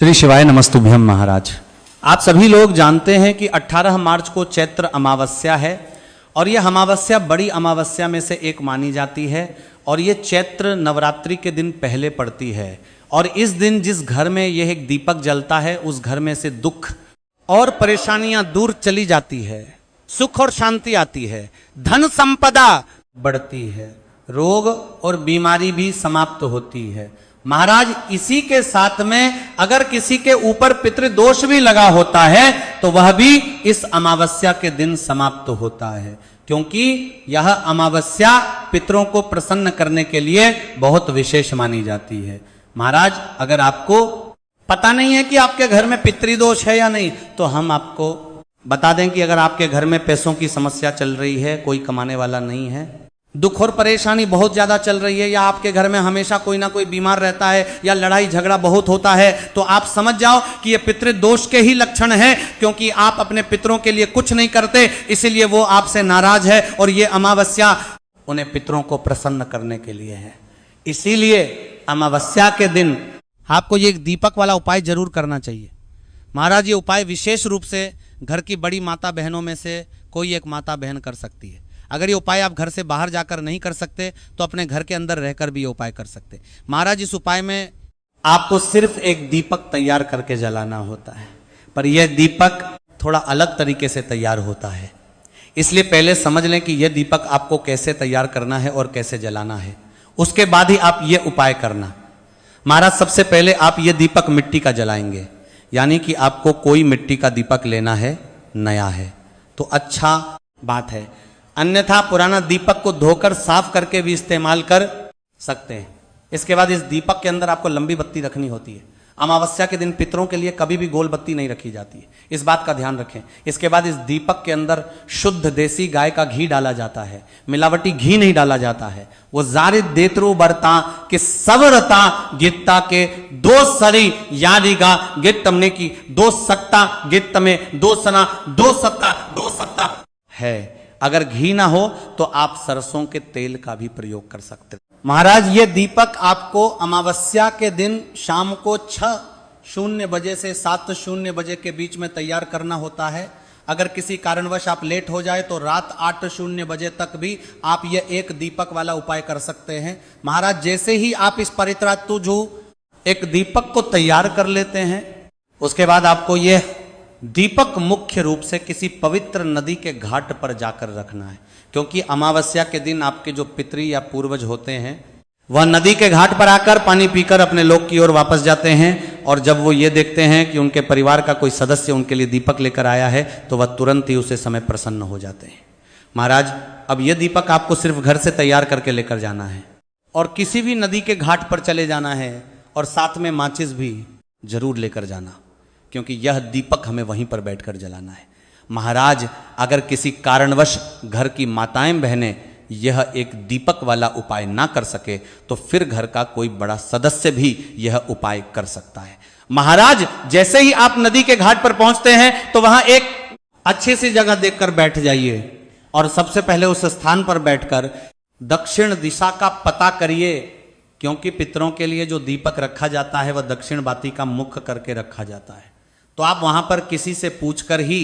श्री शिवाय नमस्तुभ्यम महाराज। आप सभी लोग जानते हैं कि 18 मार्च को चैत्र अमावस्या है और यह अमावस्या बड़ी अमावस्या में से एक मानी जाती है और ये चैत्र नवरात्रि के दिन पहले पड़ती है। और इस दिन जिस घर में यह एक दीपक जलता है उस घर में से दुख और परेशानियां दूर चली जाती है, सुख और शांति आती है, धन संपदा बढ़ती है, रोग और बीमारी भी समाप्त होती है। महाराज इसी के साथ में अगर किसी के ऊपर पितृदोष भी लगा होता है तो वह भी इस अमावस्या के दिन समाप्त होता है, क्योंकि यह अमावस्या पितरों को प्रसन्न करने के लिए बहुत विशेष मानी जाती है। महाराज अगर आपको पता नहीं है कि आपके घर में पितृदोष है या नहीं, तो हम आपको बता दें कि अगर आपके घर में पैसों की समस्या चल रही है, कोई कमाने वाला नहीं है, दुख और परेशानी बहुत ज्यादा चल रही है, या आपके घर में हमेशा कोई ना कोई बीमार रहता है, या लड़ाई झगड़ा बहुत होता है, तो आप समझ जाओ कि ये पितृदोष के ही लक्षण है, क्योंकि आप अपने पितरों के लिए कुछ नहीं करते, इसीलिए वो आपसे नाराज है। और ये अमावस्या उन्हें पितरों को प्रसन्न करने के लिए है। इसीलिए अमावस्या के दिन आपको ये एक दीपक वाला उपाय जरूर करना चाहिए। महाराज ये उपाय विशेष रूप से घर की बड़ी माता बहनों में से कोई एक माता बहन कर सकती है। अगर ये उपाय आप घर से बाहर जाकर नहीं कर सकते तो अपने घर के अंदर रहकर भी ये उपाय कर सकते। महाराज इस उपाय में आपको सिर्फ एक दीपक तैयार करके जलाना होता है, पर यह दीपक थोड़ा अलग तरीके से तैयार होता है, इसलिए पहले समझ लें कि यह दीपक आपको कैसे तैयार करना है और कैसे जलाना है, उसके बाद ही आप ये उपाय करना। महाराज सबसे पहले आप ये दीपक मिट्टी का जलाएंगे, यानी कि आपको कोई मिट्टी का दीपक लेना है, नया है तो अच्छा बात है, अन्यथा पुराना दीपक को धोकर साफ करके भी इस्तेमाल कर सकते हैं। इसके बाद इस दीपक के अंदर आपको लंबी बत्ती रखनी होती है। अमावस्या के दिन पितरों के लिए कभी भी गोल बत्ती नहीं रखी जाती है, इस बात का ध्यान रखें। इसके बाद इस दीपक के अंदर शुद्ध देसी गाय का घी डाला जाता है, मिलावटी घी नहीं डाला जाता है। वो जारिद देतरू बरता कि सवरता गित्ता के दो सरी यारिगा गित्त में की दो सत्ता गित्त में दो सना दो सत्ता है। अगर घी ना हो तो आप सरसों के तेल का भी प्रयोग कर सकते हैं। महाराज ये दीपक आपको अमावस्या के दिन शाम को 6:00 बजे से 7:00 बजे के बीच में तैयार करना होता है। अगर किसी कारणवश आप लेट हो जाए तो रात 8:00 बजे तक भी आप ये एक दीपक वाला उपाय कर सकते हैं। महाराज जैसे ही आप इस परित्रातुजु एक दीपक को तैयार कर लेते हैं, उसके बाद आपको ये दीपक मुख्य रूप से किसी पवित्र नदी के घाट पर जाकर रखना है, क्योंकि अमावस्या के दिन आपके जो पितरी या पूर्वज होते हैं वह नदी के घाट पर आकर पानी पीकर अपने लोक की ओर वापस जाते हैं, और जब वो ये देखते हैं कि उनके परिवार का कोई सदस्य उनके लिए दीपक लेकर आया है तो वह तुरंत ही उसे समय प्रसन्न हो जाते हैं। महाराज अब यह दीपक आपको सिर्फ घर से तैयार करके लेकर जाना है और किसी भी नदी के घाट पर चले जाना है, और साथ में माचिस भी जरूर लेकर जाना, क्योंकि यह दीपक हमें वहीं पर बैठकर जलाना है। महाराज अगर किसी कारणवश घर की माताएं बहनें यह एक दीपक वाला उपाय ना कर सके तो फिर घर का कोई बड़ा सदस्य भी यह उपाय कर सकता है। महाराज जैसे ही आप नदी के घाट पर पहुंचते हैं तो वहां एक अच्छी सी जगह देखकर बैठ जाइए, और सबसे पहले उस स्थान पर बैठकर दक्षिण दिशा का पता करिए, क्योंकि पितरों के लिए जो दीपक रखा जाता है वह दक्षिण बाती का मुख करके रखा जाता है। तो आप वहां पर किसी से पूछकर ही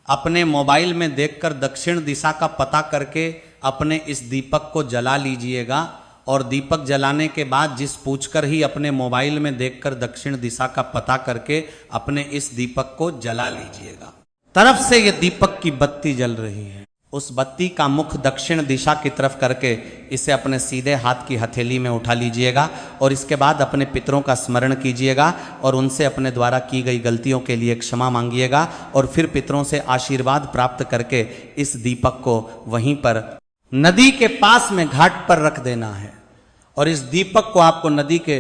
अपने मोबाइल में देखकर दक्षिण दिशा का पता करके अपने इस दीपक को जला लीजिएगा, और दीपक जलाने के बाद जिस पूछकर ही अपने मोबाइल में देखकर दक्षिण दिशा का पता करके अपने इस दीपक को जला लीजिएगा। तरफ से ये दीपक की बत्ती जल रही है, उस बत्ती का मुख दक्षिण दिशा की तरफ करके इसे अपने सीधे हाथ की हथेली में उठा लीजिएगा, और इसके बाद अपने पितरों का स्मरण कीजिएगा और उनसे अपने द्वारा की गई गलतियों के लिए क्षमा मांगिएगा, और फिर पितरों से आशीर्वाद प्राप्त करके इस दीपक को वहीं पर नदी के पास में घाट पर रख देना है। और इस दीपक को आपको नदी के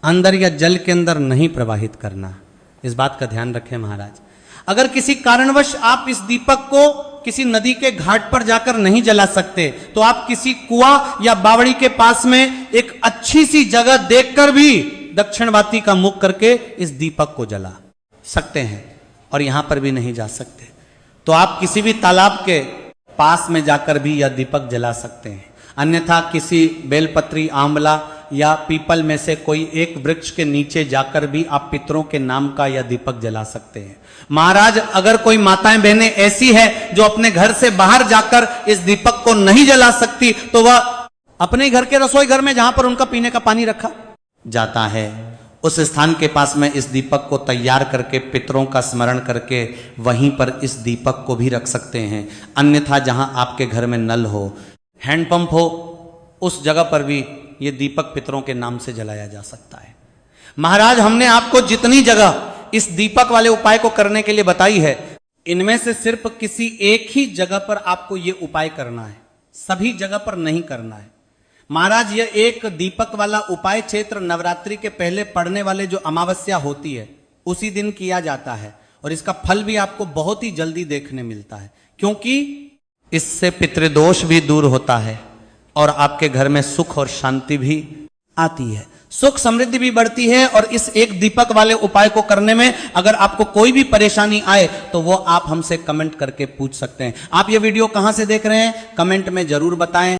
अंदर या जल के अंदर नहीं प्रवाहित करना, इस बात का ध्यान रखें महाराज। अगर किसी कारणवश आप इस दीपक को किसी नदी के घाट पर जाकर नहीं जला सकते तो आप किसी कुआं या बावड़ी के पास में एक अच्छी सी जगह देखकर भी दक्षिण बाती का मुख करके इस दीपक को जला सकते हैं। और यहां पर भी नहीं जा सकते तो आप किसी भी तालाब के पास में जाकर भी यह दीपक जला सकते हैं, अन्यथा किसी बेलपत्री, आंवला या पीपल में से कोई एक वृक्ष के नीचे जाकर भी आप पितरों के नाम का यह दीपक जला सकते हैं। महाराज अगर कोई माताएं बहनें ऐसी है जो अपने घर से बाहर जाकर इस दीपक को नहीं जला सकती, तो वह अपने घर के रसोई घर में जहां पर उनका पीने का पानी रखा जाता है, उस स्थान के पास में इस दीपक को तैयार करके पितरों का स्मरण करके वहीं पर इस दीपक को भी रख सकते हैं। अन्यथा जहां आपके घर में नल हो, हैंडपंप हो, उस जगह पर भी ये दीपक पितरों के नाम से जलाया जा सकता है। महाराज हमने आपको जितनी जगह इस दीपक वाले उपाय को करने के लिए बताई है, इनमें से सिर्फ किसी एक ही जगह पर आपको ये उपाय करना है, सभी जगह पर नहीं करना है। महाराज यह एक दीपक वाला उपाय चैत्र नवरात्रि के पहले पड़ने वाले जो अमावस्या होती है उसी दिन किया जाता है, और इसका फल भी आपको बहुत ही जल्दी देखने मिलता है, क्योंकि इससे पितृदोष भी दूर होता है और आपके घर में सुख और शांति भी आती है, सुख समृद्धि भी बढ़ती है। और इस एक दीपक वाले उपाय को करने में अगर आपको कोई भी परेशानी आए तो वो आप हमसे कमेंट करके पूछ सकते हैं। आप ये वीडियो कहां से देख रहे हैं, कमेंट में जरूर बताएं।